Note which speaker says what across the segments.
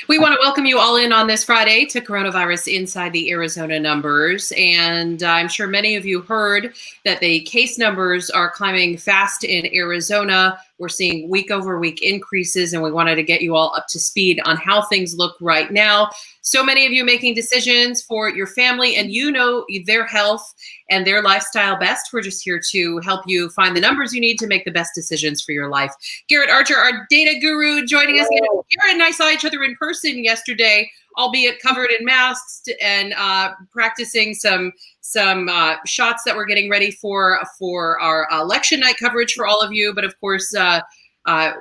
Speaker 1: We want to welcome you all in on this Friday to Coronavirus Inside the Arizona Numbers. And I'm sure many of you heard that the case numbers are climbing fast in Arizona. We're seeing week over week increases, and we wanted to get you all up to speed on how things look right now. So many of you making decisions for your family, and you know their health and their lifestyle best. We're just here to help you find the numbers you need to make the best decisions for your life. Garrett Archer, our data guru, joining us. Garrett and I saw each other in person yesterday, albeit covered in masks, and practicing some shots that we're getting ready for our election night coverage for all of you. But of course,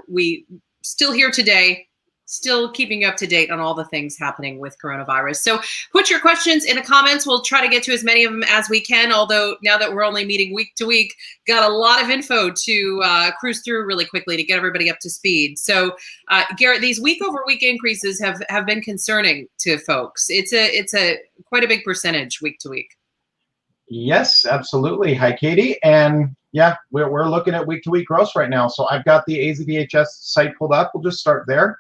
Speaker 1: we still here today, still keeping you up to date on all the things happening with coronavirus. So put your questions in the comments. We'll try to get to as many of them as we can, although now that we're only meeting week to week, got a lot of info to cruise through really quickly to get everybody up to speed. So Garrett, these week over week increases have been concerning to folks. It's a quite a big percentage week to week.
Speaker 2: Yes, absolutely. Hi, Katie. And yeah, we're looking at week to week growth right now. So I've got the AZDHS site pulled up. We'll just start there.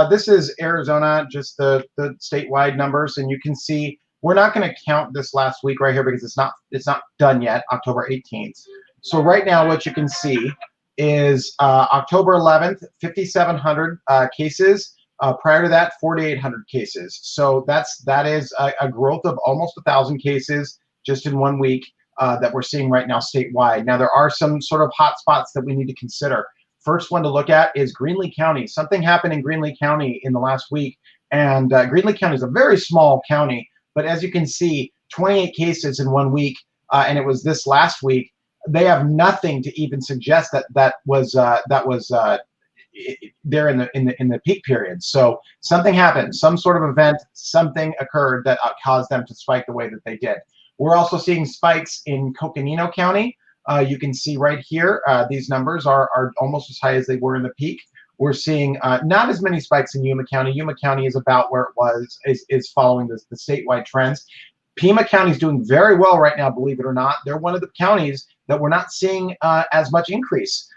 Speaker 2: This is Arizona, just the statewide numbers, and you can see we're not going to count this last week right here because it's not done yet, October 18th. So right now, what you can see is October 11th, 5,700 cases. Prior to that, 4,800 cases. So that is a growth of almost 1,000 cases just in 1 week that we're seeing right now statewide. Now there are some sort of hot spots that we need to consider. First one to look at is Greenlee County. Something happened in Greenlee County in the last week, and Greenlee County is a very small county, but as you can see, 28 cases in 1 week, and it was this last week. They have nothing to even suggest that was there in the peak period. So something happened, some sort of event, something occurred that caused them to spike the way that they did. We're also seeing spikes in Coconino County. You can see right here, these numbers are almost as high as they were in the peak. We're seeing not as many spikes in Yuma County. Yuma County is about where it was, is following the statewide trends. Pima County is doing very well right now, believe it or not. They're one of the counties that we're not seeing as much increase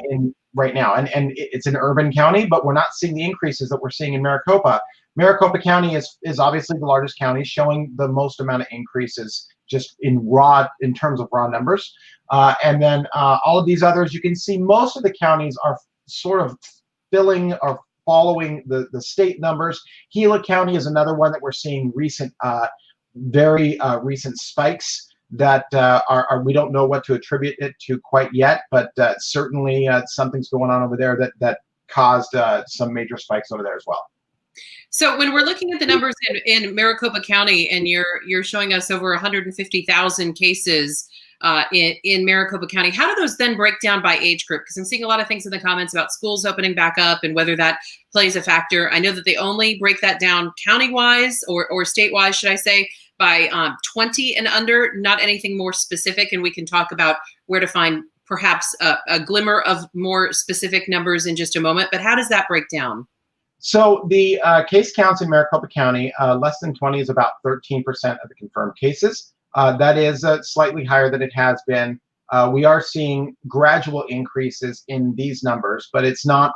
Speaker 2: in right now. And it's an urban county, but we're not seeing the increases that we're seeing in Maricopa. Maricopa County is obviously the largest county, showing the most amount of increases just in terms of raw numbers. And then all of these others, you can see most of the counties are sort of filling or following the state numbers. Gila County is another one that we're seeing very recent spikes that we don't know what to attribute it to quite yet, but certainly something's going on over there that caused some major spikes over there as well.
Speaker 1: So when we're looking at the numbers in Maricopa County, and you're showing us over 150,000 cases in Maricopa County, how do those then break down by age group? Because I'm seeing a lot of things in the comments about schools opening back up and whether that plays a factor. I know that they only break that down county-wise or state-wise, should I say, by 20 and under, not anything more specific. And we can talk about where to find perhaps a glimmer of more specific numbers in just a moment. But how does that break down?
Speaker 2: So the case counts in Maricopa County, less than 20 is about 13% of the confirmed cases. That is slightly higher than it has been. We are seeing gradual increases in these numbers, but it's not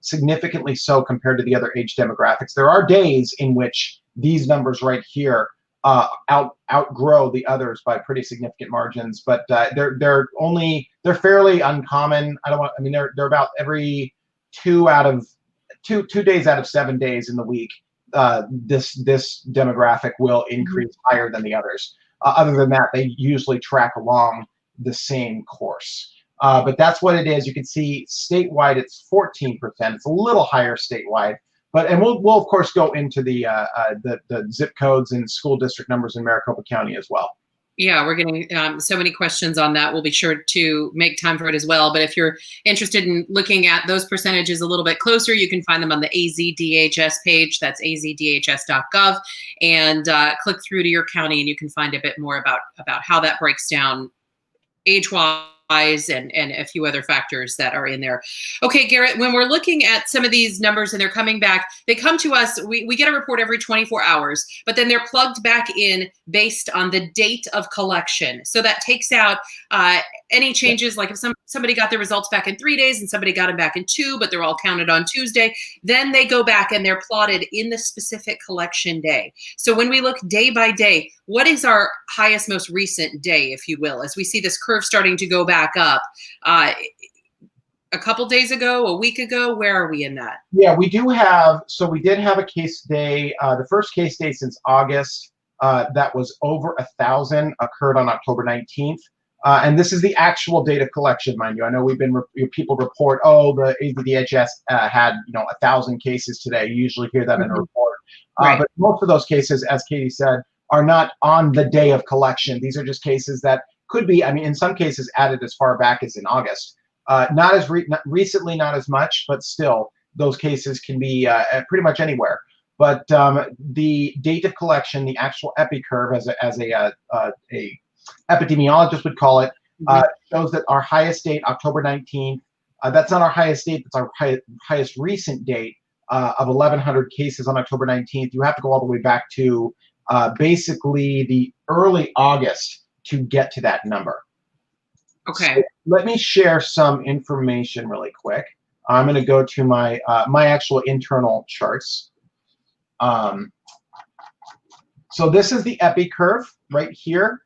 Speaker 2: significantly so compared to the other age demographics. There are days in which these numbers right here outgrow the others by pretty significant margins, but they're fairly uncommon. They're about every 2 days out of 7 days in the week. This demographic will increase higher than the others. Other than that, they usually track along the same course. But that's what it is. You can see statewide, it's 14%. It's a little higher statewide. And we'll of course go into the zip codes and school district numbers in Maricopa County as well.
Speaker 1: Yeah, we're getting so many questions on that. We'll be sure to make time for it as well. But if you're interested in looking at those percentages a little bit closer, you can find them on the AZDHS page. That's azdhs.gov. And click through to your county, and you can find a bit more about how that breaks down age-wise and a few other factors that are in there. Okay, Garrett, when we're looking at some of these numbers and they're coming back, they come to us, we get a report every 24 hours, but then they're plugged back in based on the date of collection. So that takes out any changes, like if somebody got their results back in 3 days and somebody got them back in 2, but they're all counted on Tuesday, then they go back and they're plotted in the specific collection day. So when we look day by day, what is our highest, most recent day, if you will, as we see this curve starting to go back up? A couple days ago, a week ago, where are we in that?
Speaker 2: Yeah, we do have, so we did have a case day, the first case day since August that was over 1,000 occurred on October 19th. And this is the actual date of collection, mind you. I know we've been, people report, oh, the AZDHS had, 1,000 cases today. You usually hear that in a report.
Speaker 1: Right.
Speaker 2: But most of those cases, as Katie said, are not on the day of collection. These are just cases that could be, I mean, in some cases added as far back as in August. Not as recently, not as much, but still, those cases can be pretty much anywhere. But the date of collection, the actual epi curve, as a epidemiologist would call it, shows that our highest date, October 19th, that's not our highest date, that's our highest recent date of 1,100 cases on October 19th. You have to go all the way back to basically the early August to get to that number.
Speaker 1: Okay.
Speaker 2: So let me share some information really quick. I'm going to go to my my actual internal charts. So this is the epi curve right here.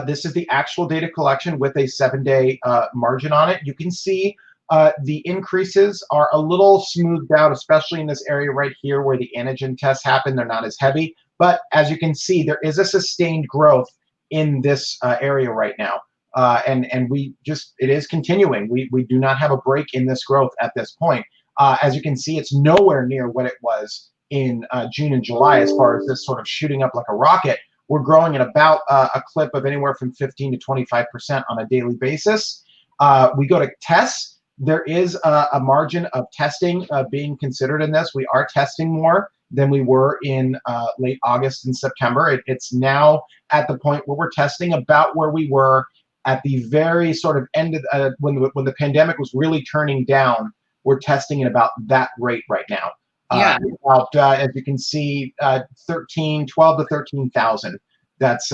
Speaker 2: This is the actual data collection with a 7-day margin on it. You can see the increases are a little smoothed out, especially in this area right here where the antigen tests happen. They're not as heavy. But as you can see, there is a sustained growth in this area right now. And we just, it is continuing. We do not have a break in this growth at this point. As you can see, it's nowhere near what it was in June and July as far as this sort of shooting up like a rocket. We're growing at about a clip of anywhere from 15 to 25% on a daily basis. We go to tests. There is a margin of testing being considered in this. We are testing more than we were in late August and September. It's now at the point where we're testing about where we were at the very sort of end of when the pandemic was really turning down. We're testing at about that rate right now.
Speaker 1: Yeah.
Speaker 2: About, as you can see, 12 to 13,000. That's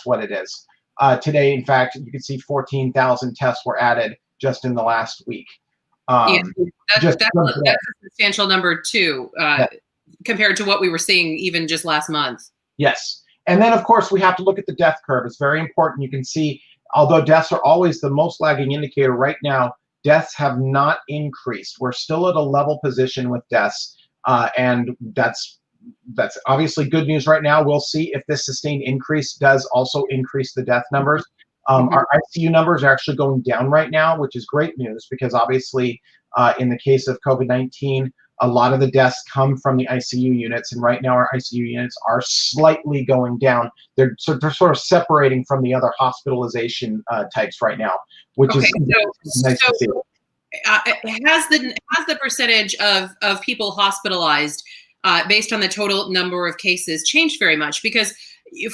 Speaker 2: what it is. Today, in fact, you can see 14,000 tests were added just in the last week.
Speaker 1: Yeah, that's a substantial number too, compared to what we were seeing even just last month.
Speaker 2: Yes. And then, of course, we have to look at the death curve. It's very important. You can see, although deaths are always the most lagging indicator, right now, deaths have not increased. We're still at a level position with deaths, and that's obviously good news right now. We'll see if this sustained increase does also increase the death numbers. Our ICU numbers are actually going down right now, which is great news because obviously in the case of COVID-19, a lot of the deaths come from the ICU units, and right now our ICU units are slightly going down. They're sort of separating from the other hospitalization types right now, which is nice to see.
Speaker 1: Has the percentage of people hospitalized based on the total number of cases changed very much? Because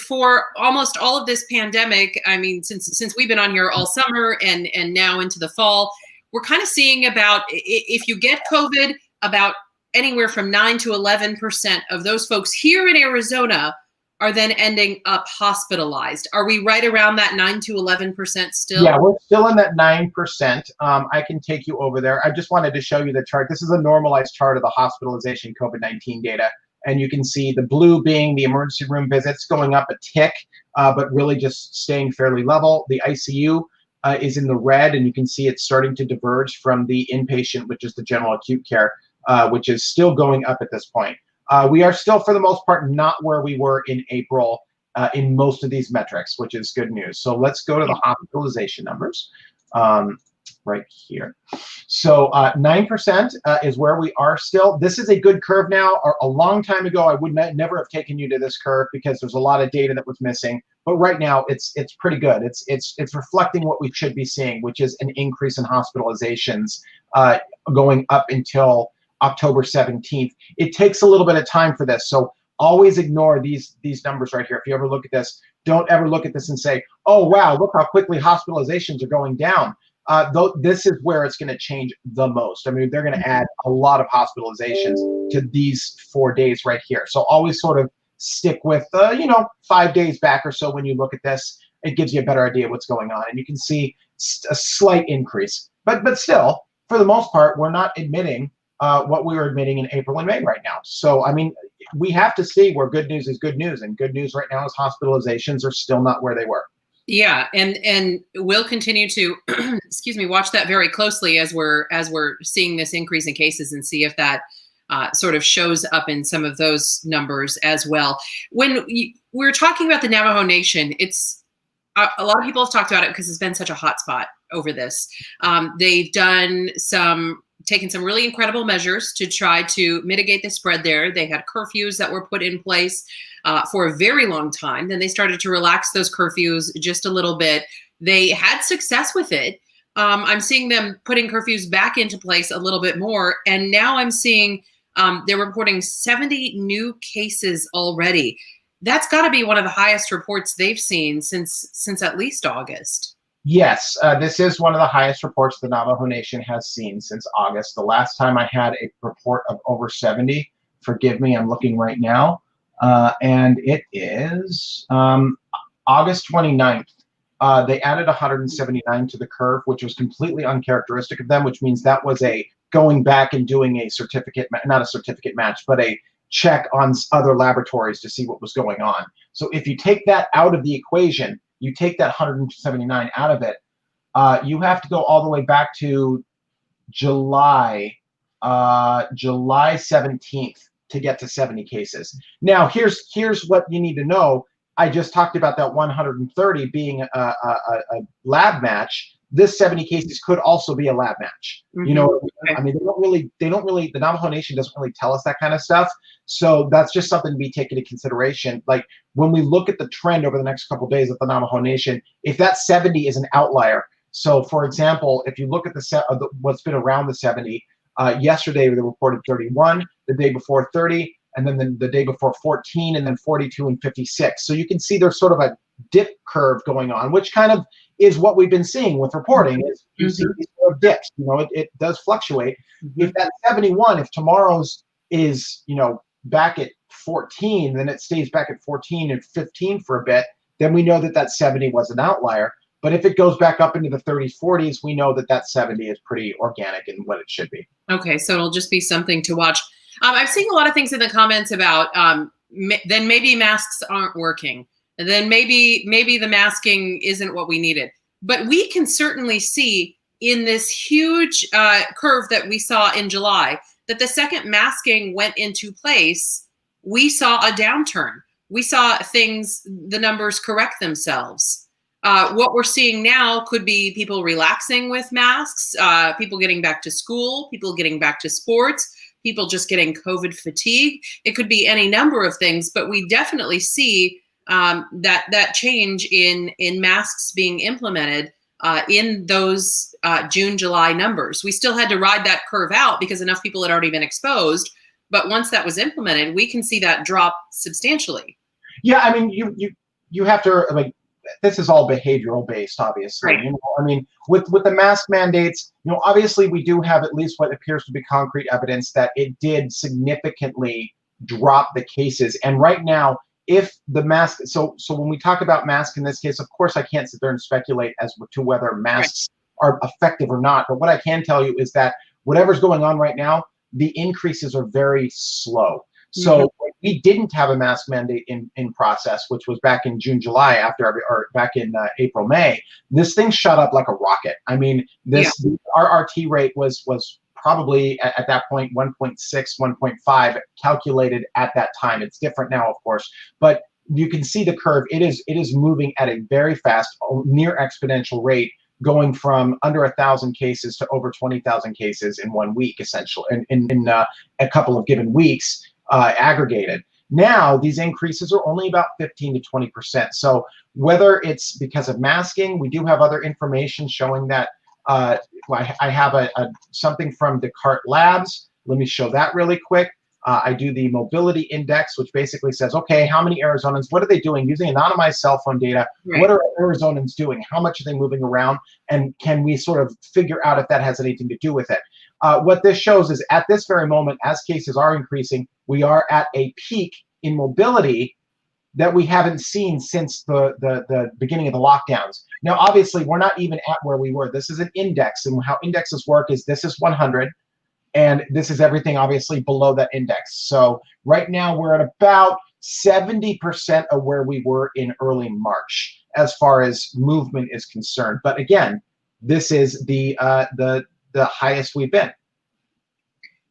Speaker 1: for almost all of this pandemic, I mean, since we've been on here all summer and now into the fall, we're kind of seeing about, if you get COVID, about anywhere from 9 to 11% of those folks here in Arizona are then ending up hospitalized. Are we right around that 9 to 11% still?
Speaker 2: Yeah, we're still in that 9%. I can take you over there. I just wanted to show you the chart. This is a normalized chart of the hospitalization COVID-19 data. And you can see the blue being the emergency room visits going up a tick, but really just staying fairly level. The ICU is in the red, and you can see it's starting to diverge from the inpatient, which is the general acute care, which is still going up at this point. We are still, for the most part, not where we were in April in most of these metrics, which is good news. So let's go to the hospitalization numbers right here. So 9% is where we are still. This is a good curve now. A long time ago, I would never have taken you to this curve because there's a lot of data that was missing. But right now, it's pretty good. It's reflecting what we should be seeing, which is an increase in hospitalizations going up until October 17th. It takes a little bit of time for this, so always ignore these numbers right here. If you ever look at this, don't ever look at this and say, oh, wow, look how quickly hospitalizations are going down. though this is where it's going to change the most. I mean, they're going to add a lot of hospitalizations to these 4 days right here. So always sort of stick with, 5 days back or so when you look at this. It gives you a better idea of what's going on. And you can see a slight increase. But still, for the most part, we're not admitting what we were admitting in April and May right now. So, I mean, we have to see where good news is good news. And good news right now is hospitalizations are still not where they were.
Speaker 1: Yeah, and we'll continue to excuse me, watch that very closely as we're seeing this increase in cases and see if that sort of shows up in some of those numbers as well. When we're talking about the Navajo Nation, it's a lot of people have talked about it because it's been such a hot spot over this. They've taken some really incredible measures to try to mitigate the spread there. They had curfews that were put in place for a very long time. Then they started to relax those curfews just a little bit. They had success with it. I'm seeing them putting curfews back into place a little bit more. And now I'm seeing they're reporting 70 new cases already. That's got to be one of the highest reports they've seen since at least August.
Speaker 2: Yes, this is one of the highest reports the Navajo Nation has seen since August. The last time I had a report of over 70, forgive me, I'm looking right now, and it is August 29th. They added 179 to the curve, which was completely uncharacteristic of them, which means that was a going back and doing a certificate, not a certificate match, but a check on other laboratories to see what was going on. So if you take that out of the equation, you take that 179 out of it, you have to go all the way back to July 17th to get to 70 cases. Now, here's what you need to know. I just talked about that 130 being a lab match. This 70 cases could also be a lab match. Mm-hmm. You know, I mean, they don't really, the Navajo Nation doesn't really tell us that kind of stuff. So that's just something to be taken into consideration. Like when we look at the trend over the next couple of days of the Navajo Nation, if that 70 is an outlier. So for example, if you look at what's been around the 70, yesterday they reported 31, the day before 30, and then the day before 14, and then 42 and 56. So you can see there's sort of a dip curve going on, which kind of is what we've been seeing with reporting. Is you see these sort of dips. You know, it does fluctuate. Mm-hmm. If that 71, if tomorrow's is, you know, back at 14, then it stays back at 14 and 15 for a bit, then we know that that 70 was an outlier. But if it goes back up into the 30s, 40s, we know that that 70 is pretty organic in what it should be.
Speaker 1: Okay, so it'll just be something to watch. I'm seeing a lot of things in the comments about then maybe masks aren't working. And then maybe the masking isn't what we needed. But we can certainly see in this huge curve that we saw in July that the second masking went into place, we saw a downturn. We saw the numbers correct themselves. What we're seeing now could be people relaxing with masks, people getting back to school, people getting back to sports, people just getting COVID fatigue. It could be any number of things, but we definitely see that change in masks being implemented in those June, July numbers. We still had to ride that curve out because enough people had already been exposed. But once that was implemented, we can see that drop substantially.
Speaker 2: Yeah, I mean, you have to, like, this is all behavioral based, obviously. Right. You know, I mean, with the mask mandates, you know, obviously we do have at least what appears to be concrete evidence that it did significantly drop the cases. And right now, if the mask, so when we talk about masks in this case, of course, I can't sit there and speculate as to whether masks are effective or not. But what I can tell you is that whatever's going on right now, the increases are very slow. So we didn't have a mask mandate in process, which was back in June, July, or back in April, May. This thing shot up like a rocket. I mean, our RT rate was probably at that point 1.6, 1.5 calculated at that time. It's different now, of course, but you can see the curve. It is moving at a very fast, near exponential rate, going from under 1,000 cases to over 20,000 cases in 1 week, essentially, in a couple of given weeks. Aggregated. Now, these increases are only about 15 to 20%. So whether it's because of masking, we do have other information showing that. I have something from Descartes Labs. Let me show that really quick. I do the mobility index, which basically says, okay, how many Arizonans, what are they doing using anonymized cell phone data?
Speaker 1: Right.
Speaker 2: What are Arizonans doing? How much are they moving around? And can we sort of figure out if that has anything to do with it? What this shows is at this very moment, as cases are increasing, we are at a peak in mobility that we haven't seen since the beginning of the lockdowns. Now, obviously, we're not even at where we were. This is an index, and how indexes work is this is 100, and this is everything obviously below that index. So right now we're at about 70% of where we were in early March as far as movement is concerned. But again, this is the highest we've been.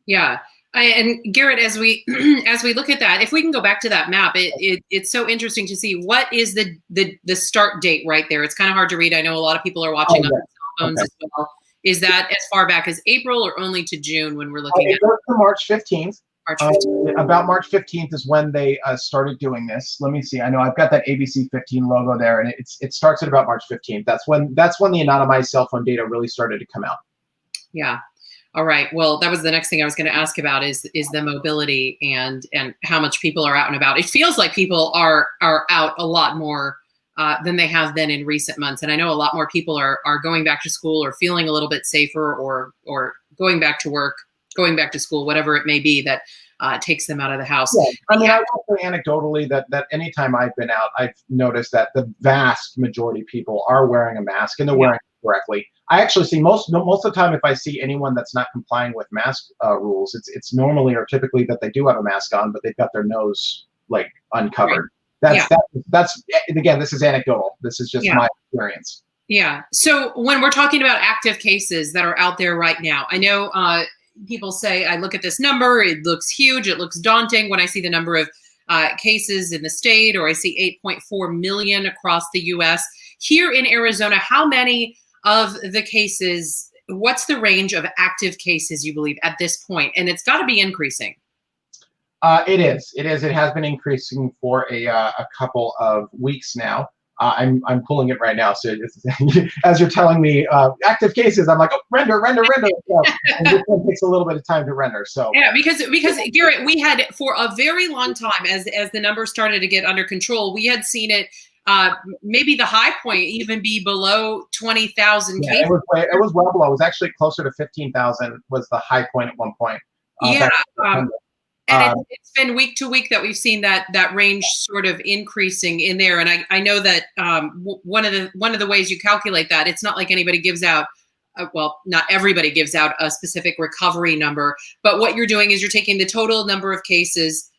Speaker 1: Yeah. And Garrett, as we as we look at that, if we can go back to that map, it's so interesting to see what is the start date right there. It's kind of hard to read. I know a lot of people are watching on their cell phones as well. Is that as far back as April or only to June when we're looking at
Speaker 2: it? Goes to March 15th.
Speaker 1: March 15th.
Speaker 2: About March 15th is when they started doing this. Let me see. I know I've got that ABC 15 logo there, and it starts at about March 15th. That's when the anonymized cell phone data really started to come out.
Speaker 1: Yeah. All right. Well, that was the next thing I was going to ask about is the mobility and how much people are out and about. It feels like people are out a lot more than they have been in recent months. And I know a lot more people are going back to school or feeling a little bit safer or going back to work, going back to school, whatever it may be that takes them out of the house.
Speaker 2: Yeah. I mean, I will say anecdotally that anytime I've been out, I've noticed that the vast majority of people are wearing a mask and they're wearing it correctly. I actually see most of the time if I see anyone that's not complying with mask rules, it's normally or typically that they do have a mask on, but they've got their nose like uncovered. Right. That's again, this is anecdotal. This is just my experience.
Speaker 1: Yeah. So when we're talking about active cases that are out there right now, I know people say, I look at this number, it looks huge, it looks daunting when I see the number of cases in the state, or I see 8.4 million across the U.S. Here in Arizona, how many of the cases, what's the range of active cases you believe at this point? And it's got to be increasing.
Speaker 2: It is. It has been increasing for a couple of weeks now. I'm pulling it right now. So as you're telling me active cases, I'm like, oh, render. So, and this one takes a little bit of time to render. So
Speaker 1: yeah, because Garrett, we had for a very long time as the numbers started to get under control, we had seen it. Maybe the high point even be below 20,000 cases.
Speaker 2: It was well below. It was actually closer to 15,000 was the high point at one point.
Speaker 1: And it's been week to week that we've seen that range sort of increasing in there. And I know that one of the ways you calculate that, it's not like anybody gives out, well, not everybody gives out a specific recovery number, but what you're doing is you're taking the total number of cases,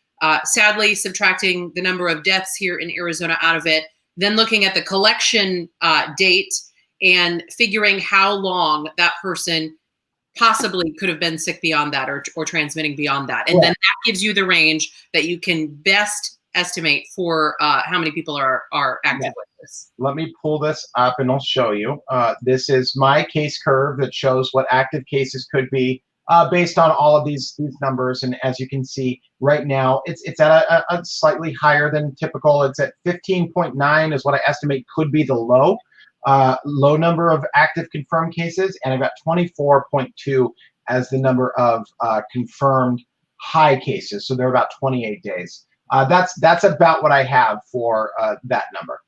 Speaker 1: sadly subtracting the number of deaths here in Arizona out of it, then looking at the collection date and figuring how long that person possibly could have been sick beyond that or transmitting beyond that. And then that gives you the range that you can best estimate for how many people are active with this.
Speaker 2: Let me pull this up and I'll show you. This is my case curve that shows what active cases could be based on all of these numbers. And as you can see right now, it's at a slightly higher than typical. It's at 15.9 is what I estimate could be the low number of active confirmed cases, and I've got 24.2 as the number of confirmed high cases. So they're about 28 days. That's about what I have for that number.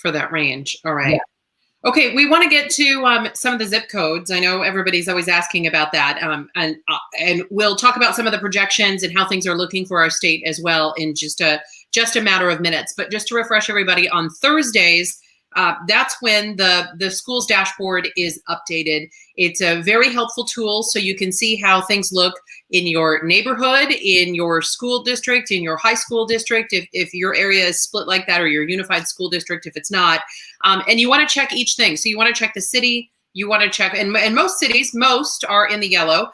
Speaker 1: For that range. All right. Yeah. Okay, we want to get to some of the zip codes. I know everybody's always asking about that, and we'll talk about some of the projections and how things are looking for our state as well in just a matter of minutes. But just to refresh everybody, on Thursdays, that's when the school's dashboard is updated. It's a very helpful tool so you can see how things look in your neighborhood, in your school district, in your high school district, if your area is split like that, or your unified school district if it's not. And you want to check each thing. So you want to check the city, you want to check, and most cities, most are in the yellow.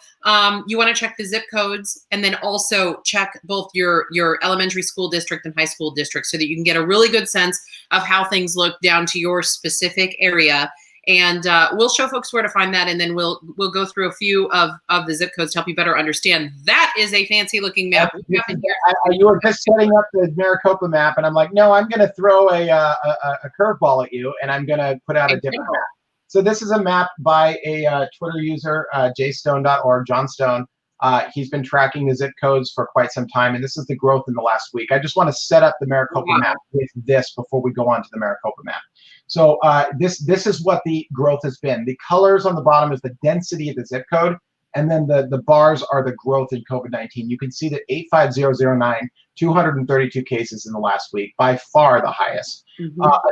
Speaker 1: You want to check the zip codes, and then also check both your elementary school district and high school district so that you can get a really good sense of how things look down to your specific area. And we'll show folks where to find that, and then we'll go through a few of the zip codes to help you better understand. That is a fancy looking map.
Speaker 2: You were just setting up the Maricopa map, and I'm like, no, I'm going to throw a curveball at you, and I'm going to put out a different map. So this is a map by a Twitter user, jstone.org, John Stone. He's been tracking the zip codes for quite some time, and this is the growth in the last week. I just want to set up the Maricopa map with this before we go on to the Maricopa map. So this is what the growth has been. The colors on the bottom is the density of the zip code, and then the bars are the growth in COVID-19. You can see that 85009, 232 cases in the last week, by far the highest.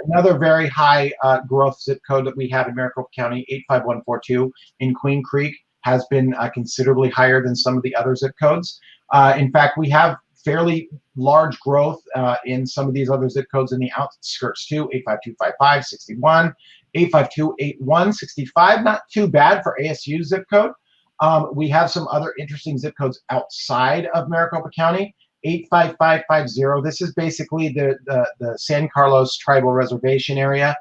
Speaker 2: Another very high growth zip code that we have in Maricopa County, 85142 in Queen Creek, has been considerably higher than some of the other zip codes. In fact, we have fairly large growth in some of these other zip codes in the outskirts too. 85255, 61, 85281, 65, not too bad for ASU zip code. We have some other interesting zip codes outside of Maricopa County. 85550, this is basically the San Carlos Tribal Reservation area.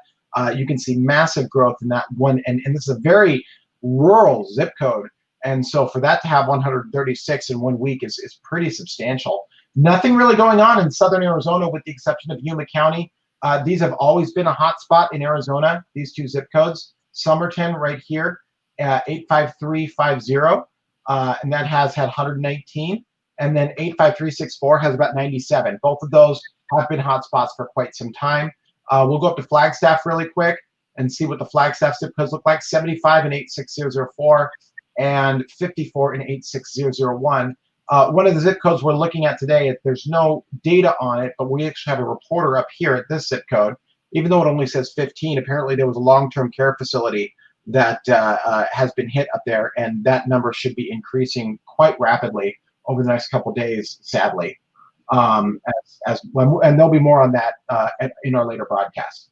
Speaker 2: You can see massive growth in that one, and this is a very rural zip code, and so for that to have 136 in 1 week is pretty substantial. Nothing really going on in southern Arizona with the exception of Yuma County. These have always been a hot spot in Arizona, these two zip codes. Somerton right here, 85350, and that has had 119, and then 85364 has about 97. Both of those have been hot spots for quite some time. We'll go up to Flagstaff really quick and see what the Flagstaff zip codes look like. 75 in 86004 and 54 in 86001. One of the zip codes we're looking at today, there's no data on it, but we actually have a reporter up here at this zip code. Even though it only says 15, apparently there was a long-term care facility that has been hit up there, and that number should be increasing quite rapidly over the next couple of days, sadly. And there'll be more on that in our later broadcast.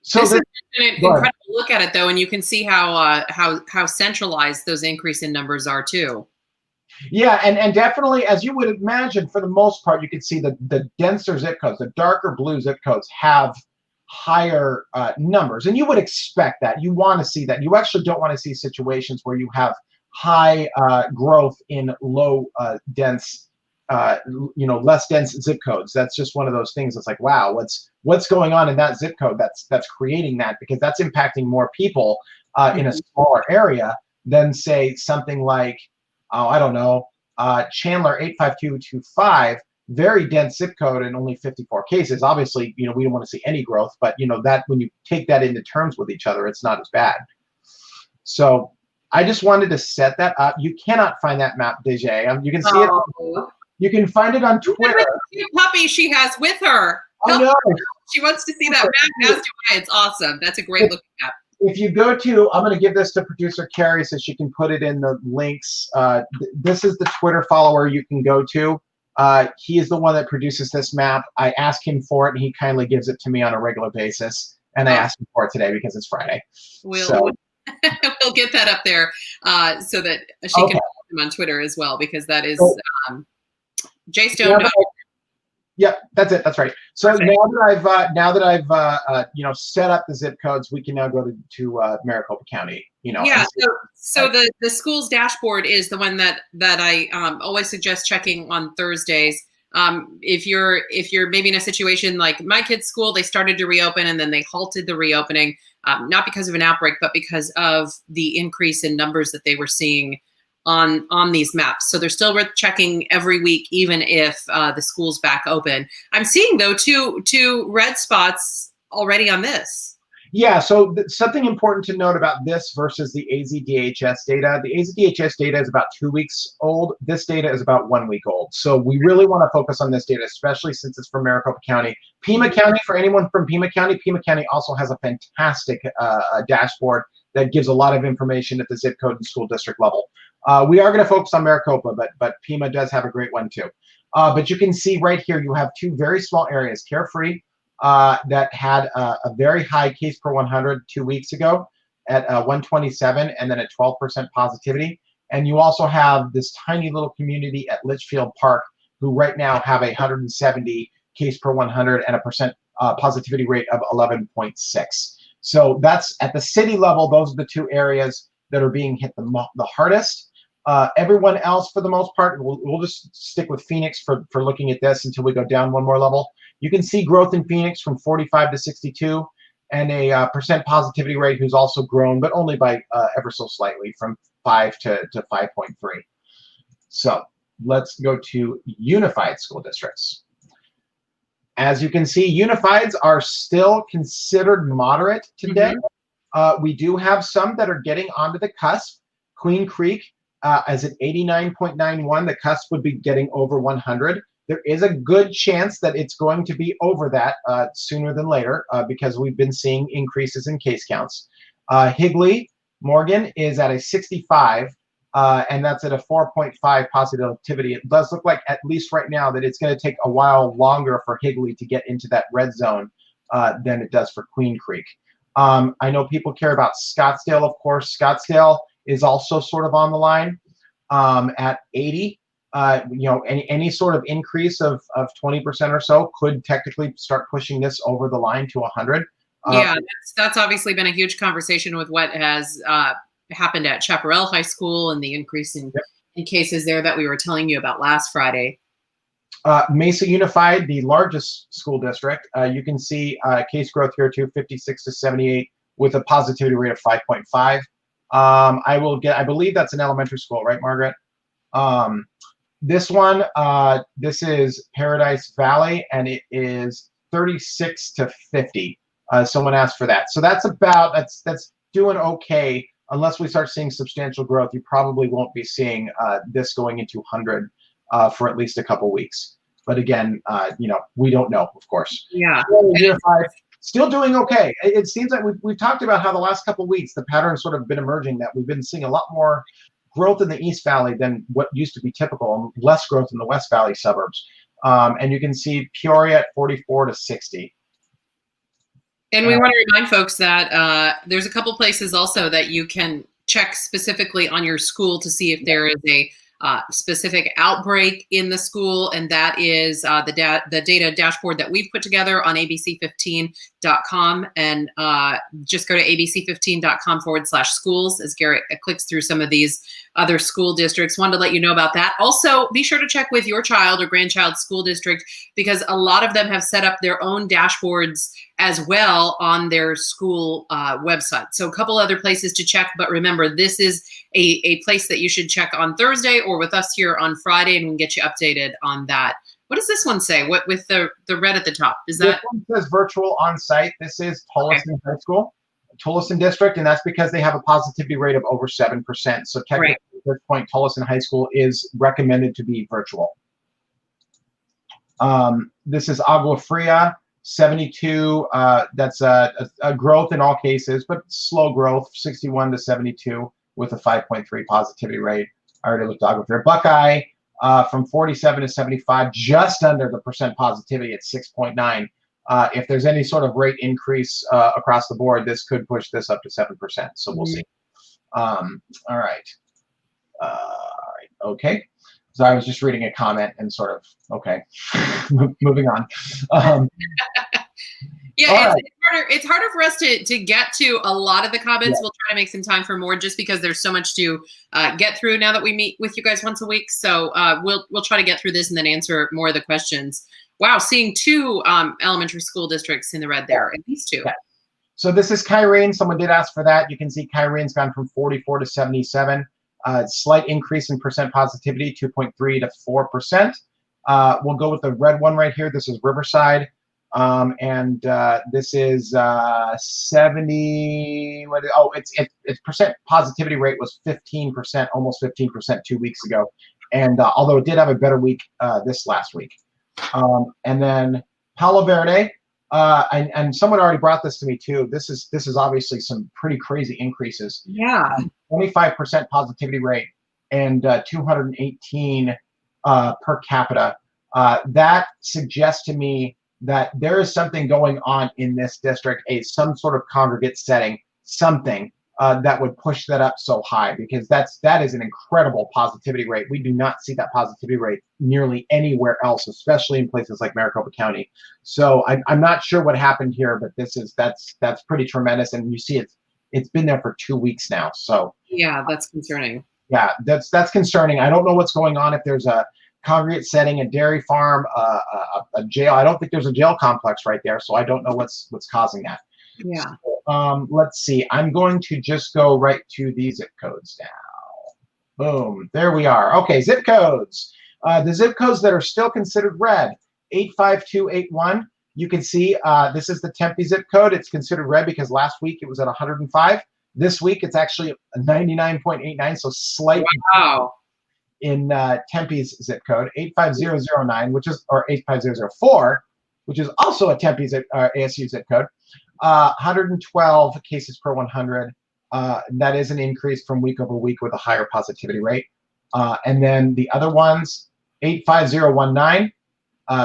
Speaker 2: So
Speaker 1: this is an incredible look at it, though, and you can see how centralized those increase in numbers are too.
Speaker 2: Yeah, and definitely, as you would imagine, for the most part, you can see the denser zip codes, the darker blue zip codes, have higher numbers, and you would expect that. You want to see that. You actually don't want to see situations where you have high growth in low dense, less dense zip codes. That's just one of those things. It's like, wow, what's going on in that zip code that's creating that, because that's impacting more people in a smaller area than, say, something like, I don't know, Chandler 85225, very dense zip code and only 54 cases. Obviously, we don't want to see any growth, but that when you take that into terms with each other, it's not as bad. So I just wanted to set that up. You cannot find that map, DJ. You can see it. You can find it on Twitter. Look at the
Speaker 1: cute puppy she has with her.
Speaker 2: I know.
Speaker 1: She wants to see that map. As do I. It's awesome. That's a great looking map.
Speaker 2: If you go to, I'm going to give this to producer Carrie so she can put it in the links. This is the Twitter follower you can go to. He is the one that produces this map. I ask him for it, and he kindly gives it to me on a regular basis. And I asked him for it today because it's Friday.
Speaker 1: We'll get that up there so that she can follow him on Twitter as well, because that is J Stone.
Speaker 2: Yep, that's it. That's right. So now that I've set up the zip codes, we can now go to Maricopa County.
Speaker 1: Yeah. So the school's dashboard is the one that I always suggest checking on Thursdays. If you're maybe in a situation like my kid's school, they started to reopen and then they halted the reopening, not because of an outbreak, but because of the increase in numbers that they were seeing on these maps. So they're still worth checking every week, even if the school's back open. I'm seeing, though, two red spots already on this.
Speaker 2: Yeah, so something important to note about this versus the AZDHS data. The AZDHS data is about 2 weeks old. This data is about 1 week old. So we really want to focus on this data, especially since it's from Maricopa County. Pima County, for anyone from Pima County also has a fantastic dashboard that gives a lot of information at the zip code and school district level. We are going to focus on Maricopa, but Pima does have a great one too. But you can see right here, you have two very small areas, Carefree, that had a very high case per 100 2 weeks ago at 127, and then at 12% positivity. And you also have this tiny little community at Litchfield Park, who right now have 170 case per 100 and a positivity rate of 11.6. So that's at the city level. Those are the two areas that are being hit the hardest. Everyone else, for the most part, we'll just stick with Phoenix for looking at this until we go down one more level. You can see growth in Phoenix from 45 to 62, and a percent positivity rate who's also grown, but only by ever so slightly, from 5 to 5.3. So let's go to unified school districts. As you can see, unifieds are still considered moderate today. We do have some that are getting onto the cusp. Queen Creek is at 89.91. The cusp would be getting over 100. There is a good chance that it's going to be over that sooner than later because we've been seeing increases in case counts. Higley Morgan is at a 65, and that's at a 4.5 positivity. It does look like, at least right now, that it's going to take a while longer for Higley to get into that red zone than it does for Queen Creek. I know people care about Scottsdale, of course. Scottsdale is also sort of on the line at 80. You know, any sort of increase of 20% or so could technically start pushing this over the line to 100.
Speaker 1: Yeah, that's obviously been a huge conversation with what has happened at Chaparral High School and the increase in cases there that we were telling you about last Friday.
Speaker 2: Mesa Unified, the largest school district, you can see case growth here too, 56 to 78 with a positivity rate of 5.5. I believe that's an elementary school, right, Margaret? This one, this is Paradise Valley, and it is 36 to 50. Someone asked for that. So that's doing okay. Unless we start seeing substantial growth, you probably won't be seeing this going into 100 for at least a couple weeks. But again, you know, we don't know, of course.
Speaker 1: Yeah.
Speaker 2: Unified, still doing okay. It seems like we've talked about how the last couple of weeks, the pattern's sort of been emerging that we've been seeing a lot more growth in the East Valley than what used to be typical, and less growth in the West Valley suburbs. And you can see Peoria at 44 to 60.
Speaker 1: And we want to remind folks that there's a couple places also that you can check specifically on your school to see if there is a specific outbreak in the school, and that is the data dashboard that we've put together on abc15.com, and just go to abc15.com/schools as Garrett clicks through some of these other school districts. Wanted to let you know about that. Also, be sure to check with your child or grandchild's school district, because a lot of them have set up their own dashboards as well on their school website. So a couple other places to check, but remember, this is a place that you should check on Thursday or with us here on Friday, and we can get you updated on that. What does this one say? What with the red at the top? Is that?
Speaker 2: This one says virtual on site. This is Tolleson High School, Tolleson District, and that's because they have a positivity rate of over 7%. So technically, at this point, Tolleson High School is recommended to be virtual. This is Agua Fria, 72. That's a growth in all cases, but slow growth, 61 to 72 with a 5.3 positivity rate. I already looked at Agua Fria. Buckeye from 47 to 75, just under the percent positivity at 6.9. If there's any sort of rate increase across the board, this could push this up to 7%. So we'll see. All right. Okay. So I was just reading a comment and sort of, okay, moving on.
Speaker 1: Yeah, it's harder for us to get to a lot of the comments. We'll try to make some time for more, just because there's so much to get through now that we meet with you guys once a week. So we'll try to get through this and then answer more of the questions. Wow, seeing two elementary school districts in the red there, at least two.
Speaker 2: Okay. So this is Kyrene. Someone did ask for that. You can see Kyrene's gone from 44 to 77. Slight increase in percent positivity, 2.3 to 4%. We'll go with the red one right here. This is Riverside. And this is 70. Its percent positivity rate was 15%, almost 15% 2 weeks ago. And although it did have a better week this last week. And then Palo Verde, and someone already brought this to me too. This is obviously some pretty crazy increases.
Speaker 1: Yeah.
Speaker 2: 25% positivity rate and 218 per capita. That suggests to me that there is something going on in this district, some sort of congregate setting, something that would push that up so high, because that is an incredible positivity rate. We do not see that positivity rate nearly anywhere else, especially in places like Maricopa County. So I'm not sure what happened here, but that's pretty tremendous, and you see it's been there for 2 weeks now. So
Speaker 1: yeah, that's concerning.
Speaker 2: Yeah, that's concerning. I don't know what's going on, if there's a congregate setting, a dairy farm, a jail. I don't think there's a jail complex right there, so I don't know what's causing that.
Speaker 1: Yeah.
Speaker 2: So, let's see. I'm going to just go right to these zip codes now. Boom. There we are. Okay, zip codes. The zip codes that are still considered red, 85281. You can see this is the Tempe zip code. It's considered red because last week it was at 105. This week it's actually a 99.89, so slight
Speaker 1: Wow.
Speaker 2: in Tempe's zip code, 85009, which is, or 85004, which is also a Tempe ASU zip code. 112 cases per 100. That is an increase from week over week with a higher positivity rate. And then the other ones, 85019,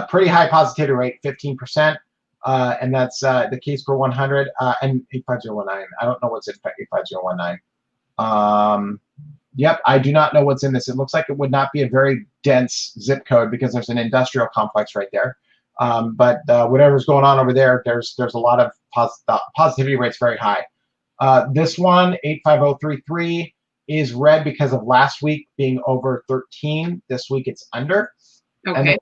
Speaker 2: pretty high positivity rate, 15%. And that's the case per 100. And 85019, I don't know what's in 85019. Yep, I do not know what's in this. It looks like it would not be a very dense zip code because there's an industrial complex right there. But whatever's going on over there, there's a lot of positivity rates very high. This one, 85033, is red because of last week being over 13. This week it's under.
Speaker 1: Okay.
Speaker 2: And then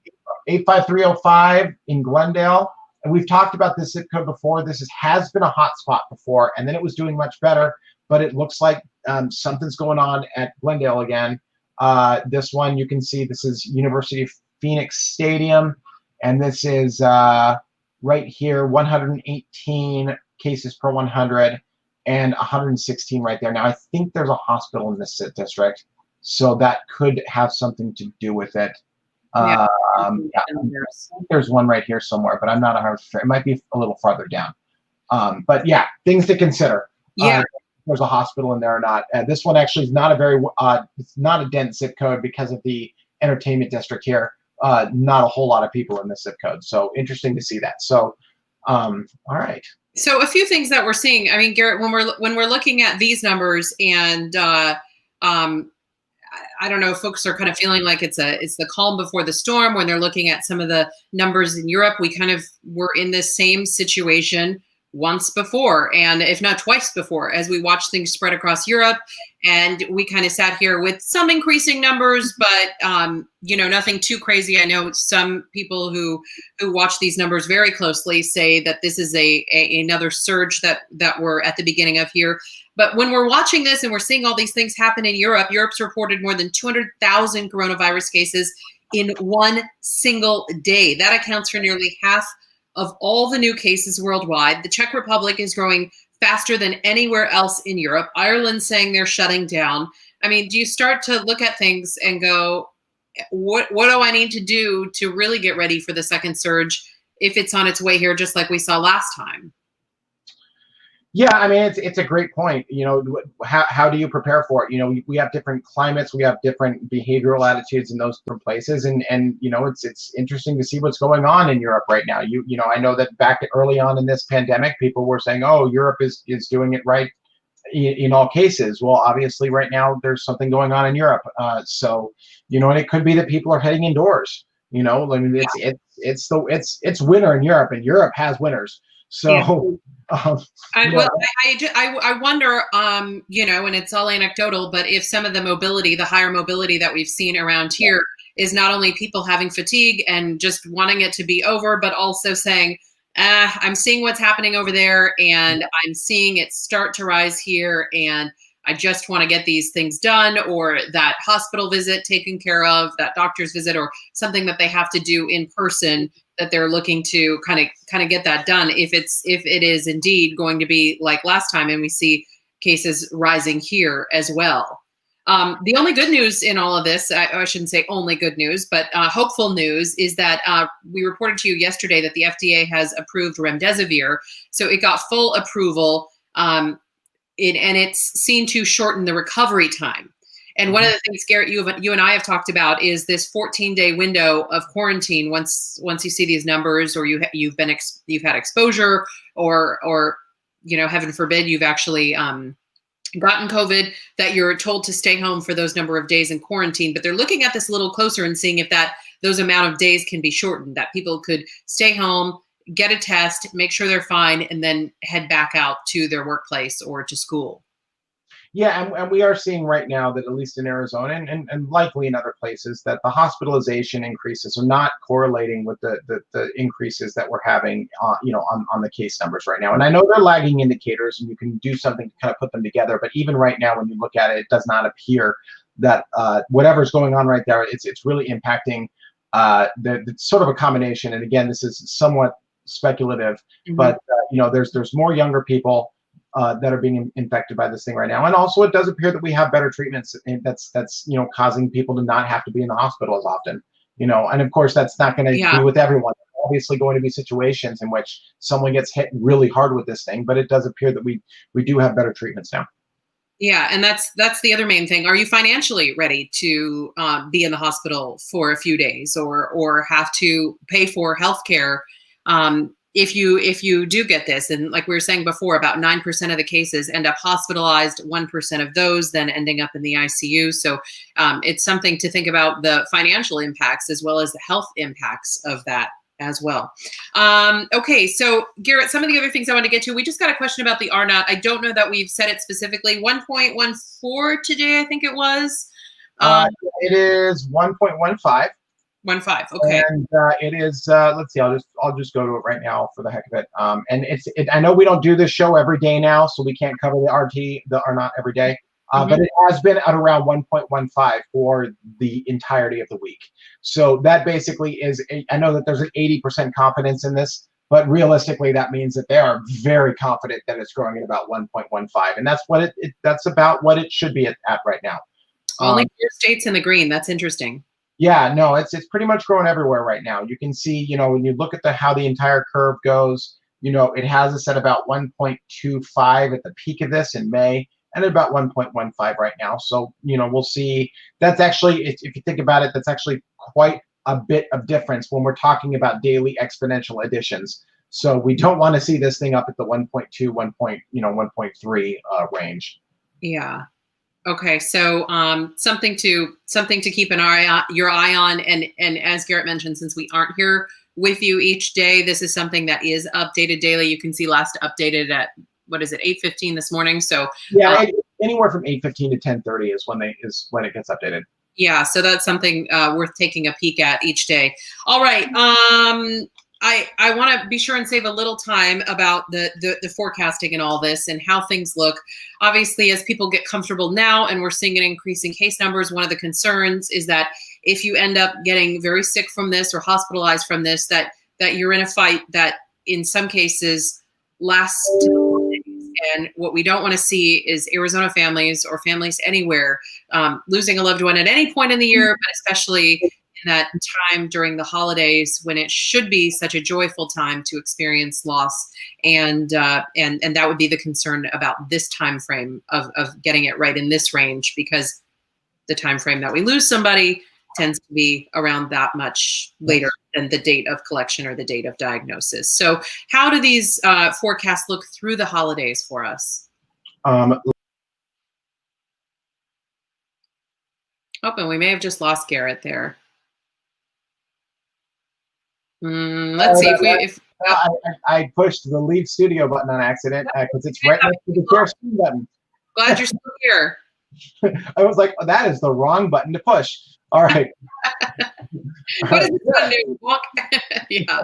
Speaker 2: 85305 in Glendale. And we've talked about this zip code before. This has been a hot spot before, and then it was doing much better. But it looks like something's going on at Glendale again. This one, you can see this is University of Phoenix Stadium. And this is right here, 118 cases per 100 and 116 right there. Now, I think there's a hospital in this district, so that could have something to do with it. Yeah, there's one right here somewhere, but I'm not 100% sure. It might be a little farther down. But yeah, things to consider.
Speaker 1: Yeah.
Speaker 2: There's a hospital in there or not. This one actually is not a very, it's not a dense zip code because of the entertainment district here. Not a whole lot of people in this zip code. So interesting to see that. So, all right.
Speaker 1: So a few things that we're seeing. I mean, Garrett, when we're looking at these numbers, and I don't know if folks are kind of feeling like it's the calm before the storm when they're looking at some of the numbers in Europe. We kind of were in this same situation once before, and if not twice before, as we watched things spread across Europe, and we kind of sat here with some increasing numbers, but nothing too crazy. I know some people who watch these numbers very closely say that this is another surge that we're at the beginning of here. But when we're watching this and we're seeing all these things happen in Europe, Europe's reported more than 200,000 coronavirus cases in one single day. That accounts for nearly half of all the new cases worldwide. The Czech Republic is growing faster than anywhere else in Europe. Ireland's saying they're shutting down. I mean, do you start to look at things and go, what do I need to do to really get ready for the second surge if it's on its way here, just like we saw last time?
Speaker 2: Yeah, I mean, it's a great point. How do you prepare for it? We have different climates, we have different behavioral attitudes in those different places, and it's interesting to see what's going on in Europe right now. I know that back early on in this pandemic, people were saying, "Oh, Europe is doing it right in all cases." Well, obviously, right now there's something going on in Europe. So, and it could be that people are heading indoors. I mean, it's winter in Europe, and Europe has winters. So. Yeah.
Speaker 1: I wonder, and it's all anecdotal, but if some of the higher mobility that we've seen around here is not only people having fatigue and just wanting it to be over, but also saying, I'm seeing what's happening over there, and I'm seeing it start to rise here, and I just want to get these things done, or that hospital visit taken care of, that doctor's visit, or something that they have to do in person, that they're looking to kind of get that done if it is indeed going to be like last time, and we see cases rising here as well. The only good news in all of this, I shouldn't say only good news, but hopeful news, is that we reported to you yesterday that the FDA has approved remdesivir. So it got full approval, and it's seen to shorten the recovery time. And one of the things, Garrett, you and I have talked about is this 14-day window of quarantine. Once you see these numbers, or you've had exposure, or heaven forbid, you've actually gotten COVID, that you're told to stay home for those number of days in quarantine. But they're looking at this a little closer and seeing if those amount of days can be shortened, that people could stay home, get a test, make sure they're fine, and then head back out to their workplace or to school.
Speaker 2: Yeah, and we are seeing right now that, at least in Arizona and likely in other places, that the hospitalization increases are not correlating with the increases that we're having on the case numbers right now. And I know they're lagging indicators, and you can do something to kind of put them together. But even right now, when you look at it, it does not appear that whatever's going on right there, it's really impacting the sort of a combination. And again, this is somewhat speculative, but there's more younger people that are being infected by this thing right now, and also it does appear that we have better treatments, and that's causing people to not have to be in the hospital as often. And of course that's not going to be with everyone. Obviously going to be situations in which someone gets hit really hard with this thing, but it does appear that we do have better treatments now.
Speaker 1: Yeah, and that's the other main thing. Are you financially ready to be in the hospital for a few days, or have to pay for healthcare if you do get this? And like we were saying before, about 9% of the cases end up hospitalized. 1% of those then ending up in the ICU. So it's something to think about, the financial impacts as well as the health impacts of that as well. Okay, so Garrett, some of the other things I want to get to, we just got a question about the R naught. I don't know that we've said it specifically. 1.14 today, I think it was.
Speaker 2: It is 1.15.
Speaker 1: 1.5. Okay.
Speaker 2: And it is. Let's see. I'll just go to it right now for the heck of it. And I know we don't do this show every day now, so we can't cover the R naught every day. But it has been at around 1.15 for the entirety of the week. So that basically is, I know that there's an 80% confidence in this, but realistically that means that they are very confident that it's growing at about 1.15. And that's what that's about what it should be at right now.
Speaker 1: Only 4 states in the green. That's interesting.
Speaker 2: Yeah, no, it's pretty much growing everywhere right now. You can see, when you look at how the entire curve goes, it has us at about 1.25 at the peak of this in May, and at about 1.15 right now. So, we'll see. That's actually, if you think about it, that's actually quite a bit of difference when we're talking about daily exponential additions. So we don't want to see this thing up at the 1.2, 1.3 range.
Speaker 1: Yeah. Okay, so something to keep your eye on, and as Garrett mentioned, since we aren't here with you each day, this is something that is updated daily. You can see last updated at, what is it, 8:15 this morning. So
Speaker 2: yeah, anywhere from 8:15 to 10:30 is when it gets updated.
Speaker 1: Yeah, so that's something worth taking a peek at each day. All right. I want to be sure and save a little time about the forecasting and all this and how things look. Obviously, as people get comfortable now and we're seeing an increase in case numbers, one of the concerns is that if you end up getting very sick from this or hospitalized from this, that you're in a fight that in some cases lasts days. And what we don't want to see is Arizona families or families anywhere losing a loved one at any point in the year, but especially in that time during the holidays when it should be such a joyful time to experience loss. And that would be the concern about this time frame of getting it right in this range, because the time frame that we lose somebody tends to be around that much later than the date of collection or the date of diagnosis. So how do these forecasts look through the holidays for us? Oh, and we may have just lost Garrett there. Let's see if
Speaker 2: I pushed the leave studio button on accident because it's right next to the share screen button.
Speaker 1: Glad you're still here.
Speaker 2: I was like, oh, that is the wrong button to push. All right.
Speaker 1: What is this button? Yeah.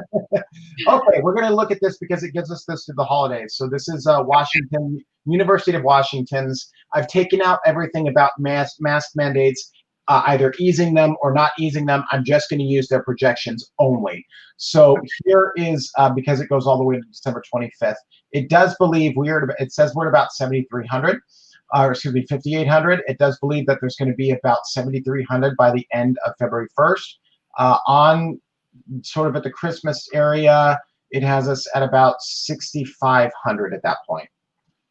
Speaker 2: Okay, we're going to look at this because it gives us this to the holidays. So this is Washington, University of Washington's. I've taken out everything about mask mandates, either easing them or not easing them. I'm just going to use their projections only. So here is, because it goes all the way to December 25th, it does believe it says we're at about 7,300. Or excuse me, 5,800. It does believe that there's going to be about 7,300 by the end of February 1st. On sort of at the Christmas area, it has us at about 6,500 at that point.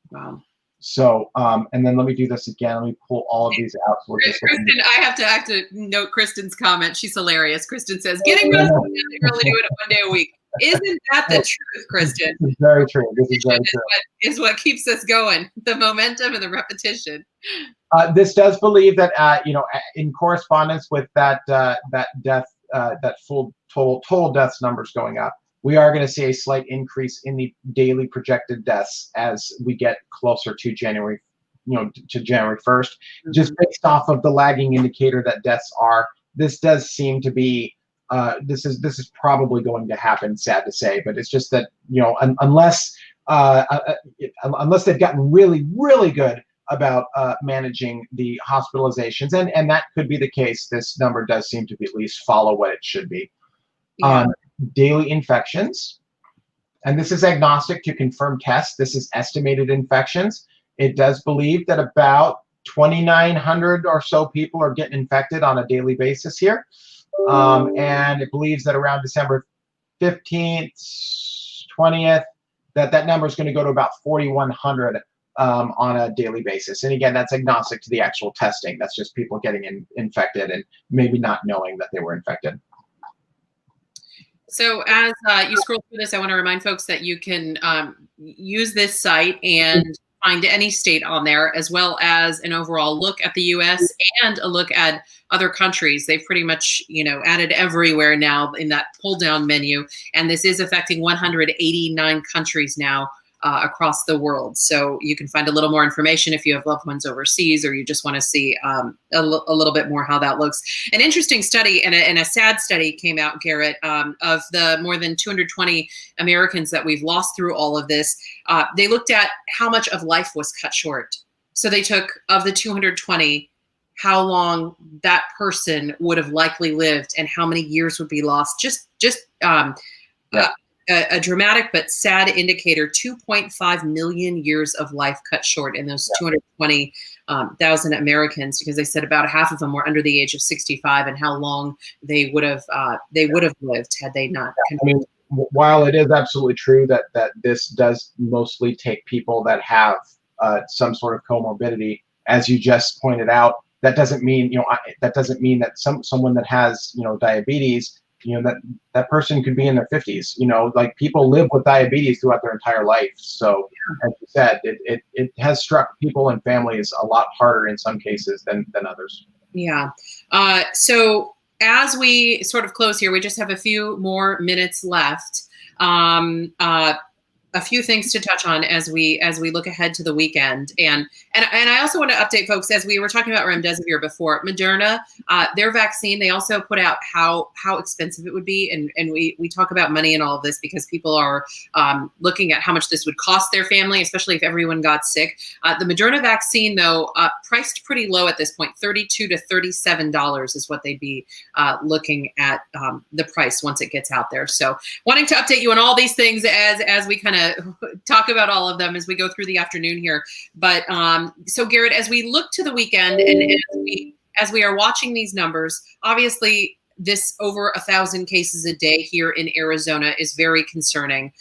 Speaker 1: Wow.
Speaker 2: So, and then let me do this again. Let me pull all of these out. So
Speaker 1: Kristen, I have to note Kristen's comment. She's hilarious. Kristen says, getting ready to really do it 1 day a week. Isn't that the truth, Kristen?
Speaker 2: This is very true. This is very true.
Speaker 1: Is what keeps us going, the momentum and the repetition.
Speaker 2: This does believe that, in correspondence with that death, that full total deaths numbers going up, we are going to see a slight increase in the daily projected deaths as we get closer to January, to January 1st, just based off of the lagging indicator that deaths are. This does seem to be. This is probably going to happen, sad to say, but it's just that unless they've gotten really, really good about managing the hospitalizations, and that could be the case. This number does seem to be at least follow what it should be.
Speaker 1: Yeah.
Speaker 2: Daily infections, and this is agnostic to confirmed tests. This is estimated infections. It does believe that about 2,900 or so people are getting infected on a daily basis here. And it believes that around December 15th, 20th, that number is going to go to about 4,100 on a daily basis. And again, that's agnostic to the actual testing. That's just people getting infected and maybe not knowing that they were infected.
Speaker 1: So as you scroll through this, I want to remind folks that you can use this site and find any state on there, as well as an overall look at the U.S. and a look at other countries. They've pretty much, added everywhere now in that pull down menu. And this is affecting 189 countries now across the world. So you can find a little more information if you have loved ones overseas, or you just want to see a little bit more how that looks. An interesting study and a sad study came out, Garrett, of the more than 220 Americans that we've lost through all of this. They looked at how much of life was cut short. So they took, of the 220, how long that person would have likely lived and how many years would be lost. A dramatic but sad indicator, 2.5 million years of life cut short in those 220,000 Americans, because they said about half of them were under the age of 65, and how long they would have lived had they not.
Speaker 2: I mean, while it is absolutely true that this does mostly take people that have some sort of comorbidity, as you just pointed out, that doesn't mean that someone that has diabetes, that person could be in their 50s. Like, people live with diabetes throughout their entire life. So as you said, it has struck people and families a lot harder in some cases than others.
Speaker 1: Yeah. So as we sort of close here, we just have a few more minutes left. A few things to touch on as we look ahead to the weekend, and I also want to update folks, as we were talking about remdesivir before. Moderna, their vaccine, they also put out how expensive it would be, and we talk about money and all of this because people are looking at how much this would cost their family, especially if everyone got sick. The Moderna vaccine, though, priced pretty low at this point. $32 to $37 is what they'd be looking at the price once it gets out there. So, wanting to update you on all these things as we kind of talk about all of them as we go through the afternoon here. But so Garrett, as we look to the weekend and as we are watching these numbers, obviously this over 1,000 cases a day here in Arizona is very concerning.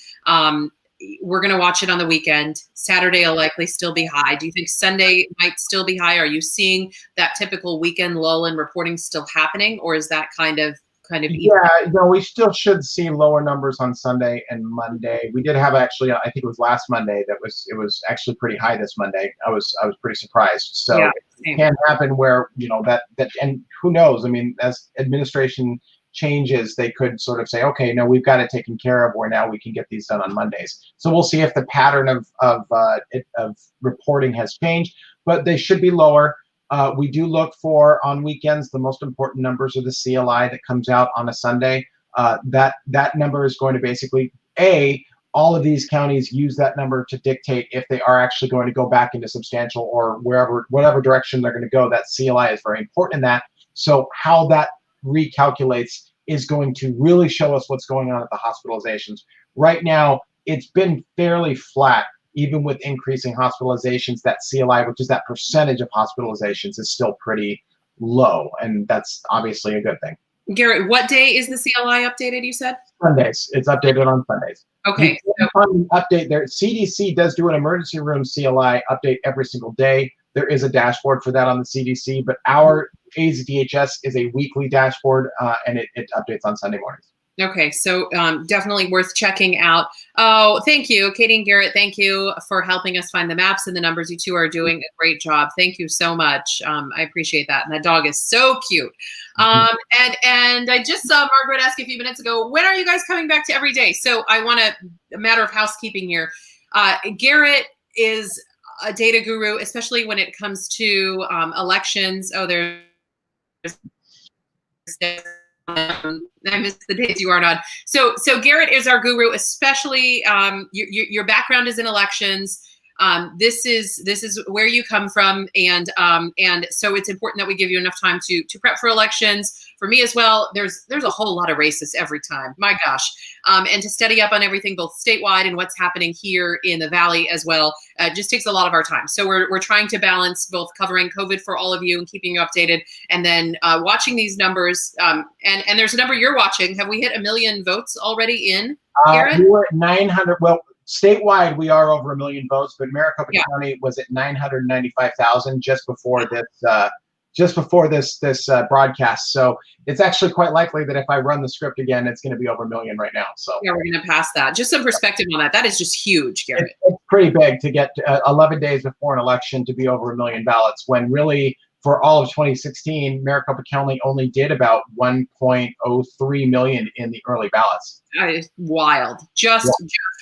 Speaker 1: We're going to watch it on the weekend. Saturday will likely still be high. Do you think Sunday might still be high? Are you seeing that typical weekend lull in reporting still happening, or is that kind of
Speaker 2: yeah, we still should see lower numbers on Sunday and Monday. We did have, actually, I think it was last Monday, it was actually pretty high this Monday. I was pretty surprised. So yeah, it can happen where that and who knows? I mean, as administration changes, they could sort of say, okay, no, we've got it taken care of, where now we can get these done on Mondays. So we'll see if the pattern of reporting has changed, but they should be lower. We do look for, on weekends, the most important numbers are the CLI that comes out on a Sunday. That number is going to basically, all of these counties use that number to dictate if they are actually going to go back into substantial or whatever direction they're going to go. That CLI is very important in that. So how that recalculates is going to really show us what's going on at the hospitalizations. Right now, it's been fairly flat. Even with increasing hospitalizations, that CLI, which is that percentage of hospitalizations, is still pretty low, and that's obviously a good thing.
Speaker 1: Garrett, what day is the CLI updated, you said?
Speaker 2: Sundays. It's updated on Sundays.
Speaker 1: Okay.
Speaker 2: Update there. CDC does do an emergency room CLI update every single day. There is a dashboard for that on the CDC, but our AZDHS is a weekly dashboard, and it updates on Sunday mornings.
Speaker 1: Okay, so definitely worth checking out. Oh, thank you, Katie and Garrett. Thank you for helping us find the maps and the numbers. You two are doing a great job. Thank you so much. I appreciate that. And that dog is so cute. And I just saw Margaret ask a few minutes ago, when are you guys coming back to every day? So I want a matter of housekeeping here. Garrett is a data guru, especially when it comes to elections. Oh, there's I missed the days you aren't on. So Garrett is our guru, especially your background is in elections. this is where you come from, and so it's important that we give you enough time to prep for elections. For me as well, there's a whole lot of races every time. My gosh, and to study up on everything both statewide and what's happening here in the Valley as well, just takes a lot of our time. So we're trying to balance both covering COVID for all of you and keeping you updated, and then watching these numbers. And there's a number you're watching. Have we hit 1 million votes already in, Garrett?
Speaker 2: We were at 900. Well, statewide, we are over 1 million votes, but Maricopa County was at 995,000 just before this broadcast. So it's actually quite likely that if I run the script again, it's going to be over 1 million right now. So
Speaker 1: yeah, we're going to pass that. Just some perspective on that. That is just huge, Garrett.
Speaker 2: It's pretty big to get 11 days before an election to be over 1 million ballots, when really for all of 2016, Maricopa County only did about 1.03 million in the early ballots.
Speaker 1: That is wild, just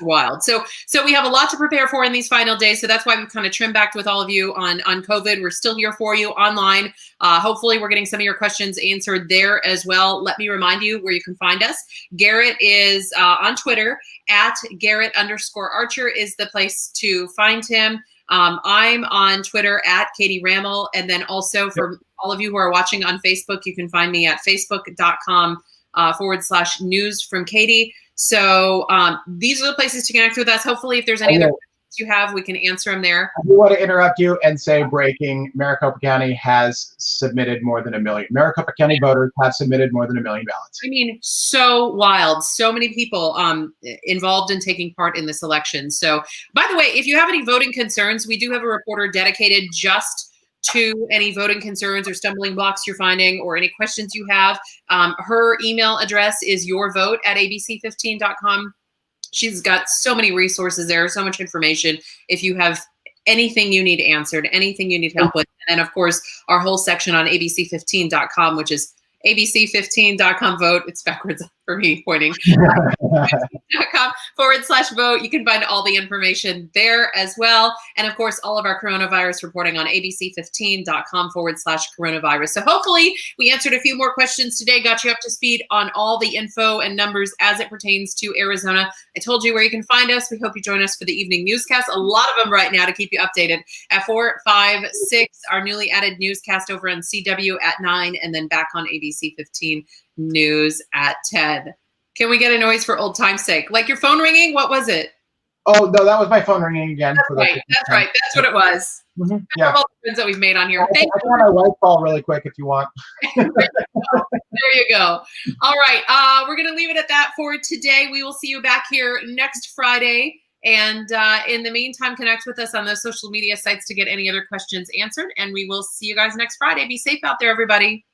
Speaker 1: wild. So we have a lot to prepare for in these final days. So that's why we've kind of trimmed back with all of you on COVID. We're still here for you online. Hopefully we're getting some of your questions answered there as well. Let me remind you where you can find us. Garrett is on Twitter at Garrett_Archer is the place to find him. I'm on Twitter at Katie Rammel. And then also for all of you who are watching on Facebook, you can find me at facebook.com/news from Katie. So these are the places to connect with us. Hopefully, if there's any other questions you have, we can answer them there.
Speaker 2: I do want to interrupt you and say breaking: Maricopa County has submitted more than 1 million. Maricopa County voters have submitted more than 1 million ballots.
Speaker 1: I mean, so wild. So many people involved in taking part in this election. So, by the way, if you have any voting concerns, we do have a reporter dedicated just to any voting concerns or stumbling blocks you're finding or any questions you have. Her email address is yourvote@abc15.com. She's got so many resources there, so much information. If you have anything you need answered, anything you need help with, and then of course our whole section on abc15.com, which is abc15.com vote. It's backwards for me pointing. abc15.com/vote. You can find all the information there as well. And of course, all of our coronavirus reporting on abc15.com/coronavirus. So hopefully we answered a few more questions today, got you up to speed on all the info and numbers as it pertains to Arizona. I told you where you can find us. We hope you join us for the evening newscast. A lot of them right now to keep you updated at 4, 5, 6, our newly added newscast over on CW at 9, and then back on ABC15 News at 10. Can we get a noise for old time's sake? Like your phone ringing? What was it?
Speaker 2: Oh, no, that was my phone ringing again.
Speaker 1: That's right. That's right. That's what it was.
Speaker 2: Mm-hmm. Yeah.
Speaker 1: All the friends that we've made on here.
Speaker 2: I can have my wife call really quick if you want.
Speaker 1: There you go. All right. We're going to leave it at that for today. We will see you back here next Friday. And in the meantime, connect with us on those social media sites to get any other questions answered. And we will see you guys next Friday. Be safe out there, everybody.